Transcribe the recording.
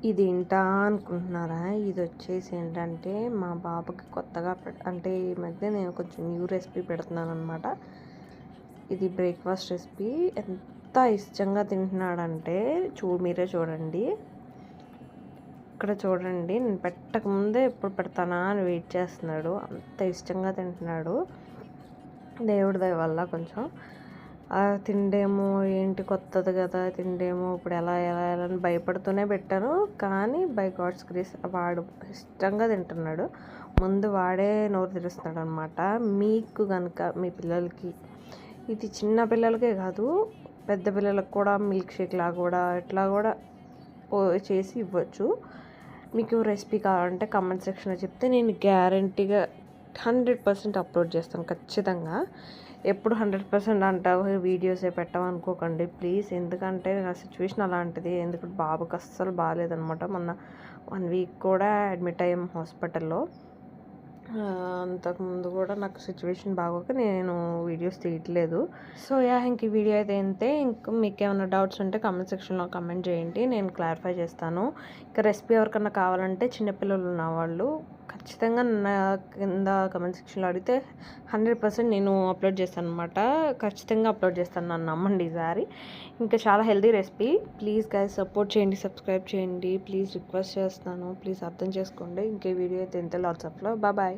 ఇదేంటా అనుకుంటున్నారా? ఇది వచ్చేసి ఏంటంటే మా బాబుకి కొత్తగా అంటే ఈ మధ్య నేను కొంచెం న్యూ రెసిపీ పెడుతున్నాను అనమాట. ఇది బ్రేక్ఫాస్ట్ రెసిపీ. ఎంత ఇష్టంగా తింటున్నాడంటే మీరే చూడండి. ఇక్కడ చూడండి, నేను పెట్టకముందే ఎప్పుడు పెడతానా అని వెయిట్ చేస్తున్నాడు. అంత ఇష్టంగా తింటున్నాడు. దేవుడి దయ వల్ల కొంచెం తిండేమో ఏంటి కొత్తది కదా, తిండేమో ఇప్పుడు ఎలా ఎలా ఎలా అని భయపడుతూనే పెట్టాను. కానీ బై గాడ్స్ గ్రేస్ వాడు ఇష్టంగా తింటున్నాడు. ముందు వాడే నోరు తెరుస్తున్నాడు అనమాట. మీకు కనుక మీ పిల్లలకి, ఇది చిన్న పిల్లలకే కాదు పెద్ద పిల్లలకు కూడా మిల్క్ షేక్ లాగా కూడా ఇట్లా కూడా చేసి ఇవ్వచ్చు. మీకు రెసిపీ కావాలంటే కామెంట్ సెక్షన్లో చెప్తే నేను గ్యారంటీగా 100% అప్లోడ్ చేస్తాను ఖచ్చితంగా. ఎప్పుడు 100% అంటావు వీడియోసే పెట్టావు అనుకోకండి ప్లీజ్. ఎందుకంటే నా సిచ్యువేషన్ అలాంటిది. ఎందుకంటే బాబుకి అస్సలు బాగాలేదనమాట. మొన్న 1 వీక్ కూడా అడ్మిట్ అయ్యాం హాస్పిటల్లో. అంతకుముందు కూడా నాకు సిచ్యువేషన్ బాగోక నేను వీడియోస్ తీయట్లేదు. సో ఇంక ఈ వీడియో అయితే ఇంతే. ఇంక మీకు ఏమైనా డౌట్స్ ఉంటే కామెంట్ సెక్షన్లో కామెంట్ చేయండి, నేను క్లారిఫై చేస్తాను. ఇంకా రెసిపీ ఎవరికన్నా కావాలంటే చిన్నపిల్లలు ఉన్న వాళ్ళు ఖచ్చితంగా నా కింద కామెంట్ సెక్షన్లో అడిగితే 100% నేను అప్లోడ్ చేస్తాను అనమాట. ఖచ్చితంగా అప్లోడ్ చేస్తాను, నన్ను నమ్మండి ఈసారి. ఇంకా చాలా healthy recipe. Please guys support చేయండి, సబ్స్క్రైబ్ చేయండి ప్లీజ్, రిక్వెస్ట్ చేస్తాను. ప్లీజ్ అర్థం చేసుకోండి. ఇంకే వీడియో అయితే ఇంతే. Lots of love. బాయ్.